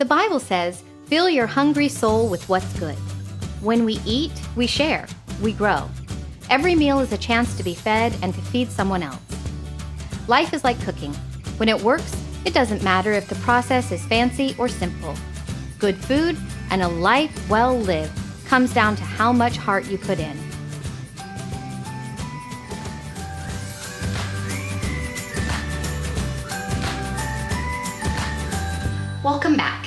The Bible says, "Fill your hungry soul with what's good." When we eat, we share, we grow. Every meal is a chance to be fed and to feed someone else. Life is like cooking. When it works, it doesn't matter if the process is fancy or simple. Good food and a life well lived comes down to how much heart you put in. Welcome back.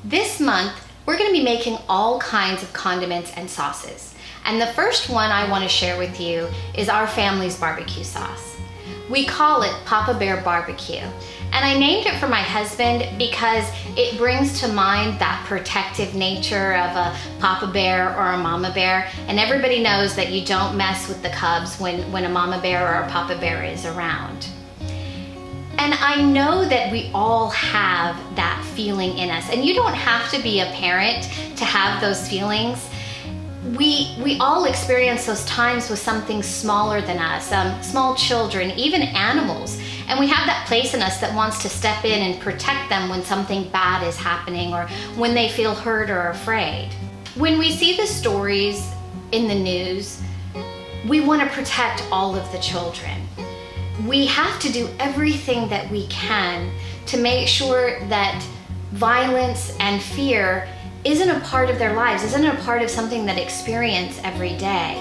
This month, we're going to be making all kinds of condiments and sauces. And the first one I want to share with you is our family's barbecue sauce. We call it Papa Bear Barbecue. And I named it for my husband because it brings to mind that protective nature of a Papa Bear or a Mama Bear. And everybody knows that you don't mess with the cubs when a Mama Bear or a Papa Bear is around. And I know that we all have that feeling in us. And you don't have to be a parent to have those feelings. We all experience those times with something smaller than us, small children, even animals. And we have that place in us that wants to step in and protect them when something bad is happening or when they feel hurt or afraid. When we see the stories in the news, we want to protect all of the children. We have to do everything that we can to make sure that violence and fear isn't a part of their lives, isn't a part of something that they experience every day.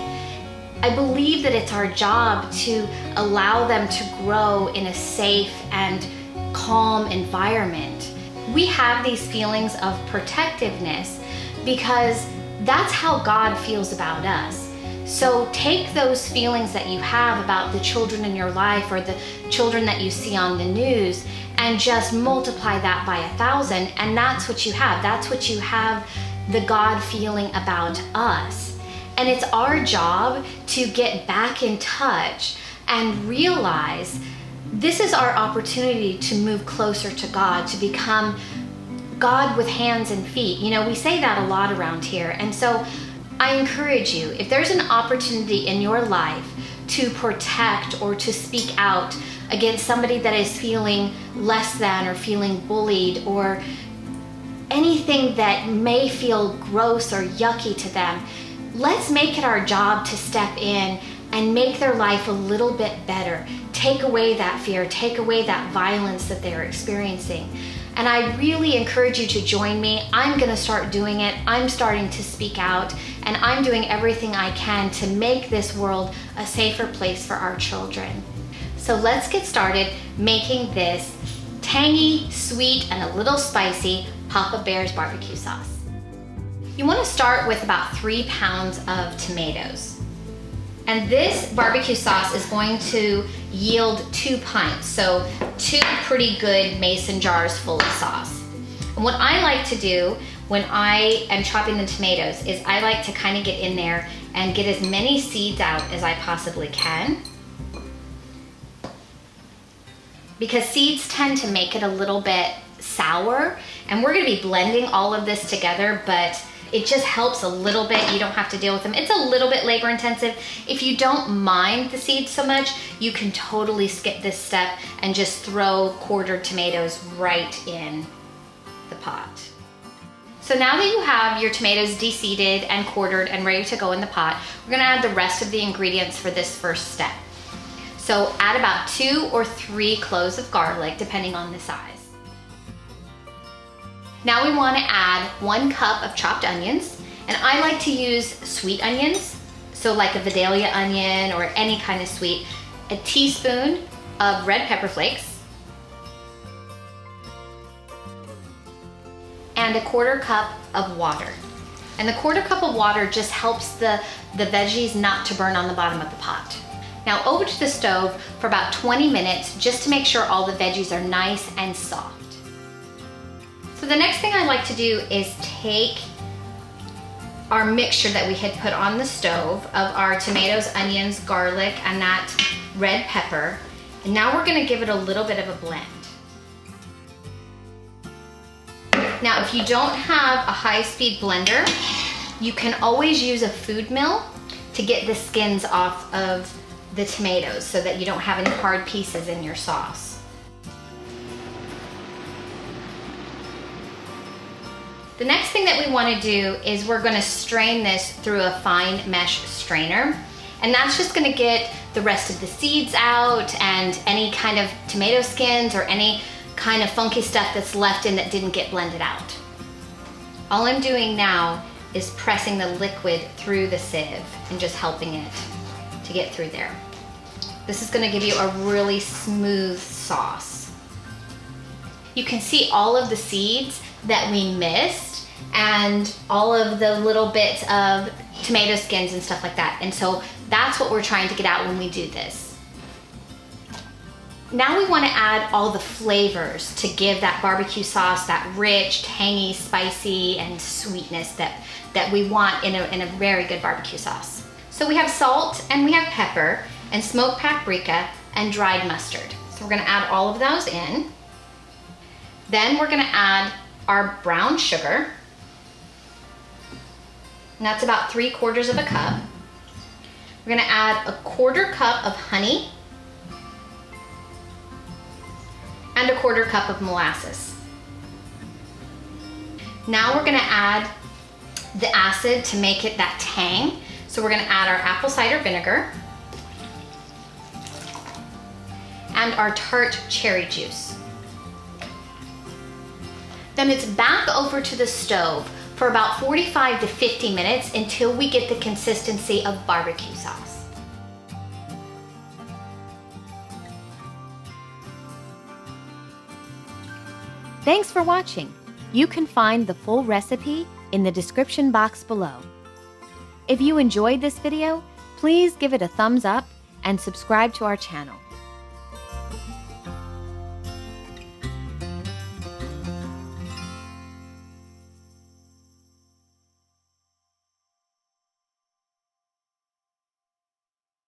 I believe that it's our job to allow them to grow in a safe and calm environment. We have these feelings of protectiveness because that's how God feels about us. So take those feelings that you have about the children in your life or the children that you see on the news and just multiply that by 1,000, and that's what you have. That's what you have, the God feeling about us. And it's our job to get back in touch and realize this is our opportunity to move closer to God, to become God with hands and feet. You know, we say that a lot around here. And so I encourage you, if there's an opportunity in your life to protect or to speak out against somebody that is feeling less than or feeling bullied or anything that may feel gross or yucky to them, let's make it our job to step in and make their life a little bit better. Take away that fear, take away that violence that they're experiencing. And I really encourage you to join me. I'm gonna start doing it. I'm starting to speak out, and I'm doing everything I can to make this world a safer place for our children. So let's get started making this tangy, sweet, and a little spicy Papa Bear's barbecue sauce. You wanna start with about 3 pounds of tomatoes. And this barbecue sauce is going to yield 2 pints, so 2 pretty good mason jars full of sauce. And what I like to do when I am chopping the tomatoes is I like to kind of get in there and get as many seeds out as I possibly can, because seeds tend to make it a little bit sour, and we're gonna be blending all of this together, but it just helps a little bit. You don't have to deal with them. It's a little bit labor intensive. If you don't mind the seeds so much, you can totally skip this step and just throw quartered tomatoes right in the pot. So now that you have your tomatoes de-seeded and quartered and ready to go in the pot, we're gonna add the rest of the ingredients for this first step. So add about 2 or 3 cloves of garlic, depending on the size. Now we want to add 1 cup of chopped onions, and I like to use sweet onions, so like a Vidalia onion or any kind of sweet, a teaspoon of red pepper flakes, and a 1/4 cup of water. And the 1/4 cup of water just helps the veggies not to burn on the bottom of the pot. Now over to the stove for about 20 minutes just to make sure all the veggies are nice and soft. So the next thing I like to do is take our mixture that we had put on the stove of our tomatoes, onions, garlic, and that red pepper. And now we're gonna give it a little bit of a blend. Now, if you don't have a high-speed blender, you can always use a food mill to get the skins off of the tomatoes so that you don't have any hard pieces in your sauce. The next thing that we want to do is we're going to strain this through a fine mesh strainer. And that's just going to get the rest of the seeds out and any kind of tomato skins or any kind of funky stuff that's left in that didn't get blended out. All I'm doing now is pressing the liquid through the sieve and just helping it to get through there. This is going to give you a really smooth sauce. You can see all of the seeds that we missed and all of the little bits of tomato skins and stuff like that. And so that's what we're trying to get out when we do this. Now we want to add all the flavors to give that barbecue sauce that rich, tangy, spicy, and sweetness that we want in a very good barbecue sauce. So we have salt and we have pepper and smoked paprika and dried mustard. So we're going to add all of those in. Then we're going to add our brown sugar. And that's about 3/4 of a cup. We're going to add 1/4 cup of honey and 1/4 cup of molasses. Now we're going to add the acid to make it that tang. So we're going to add our apple cider vinegar and our tart cherry juice. Then it's back over to the stove for about 45 to 50 minutes until we get the consistency of barbecue sauce. Thanks for watching. You can find the full recipe in the description box below. If you enjoyed this video, please give it a thumbs up and subscribe to our channel.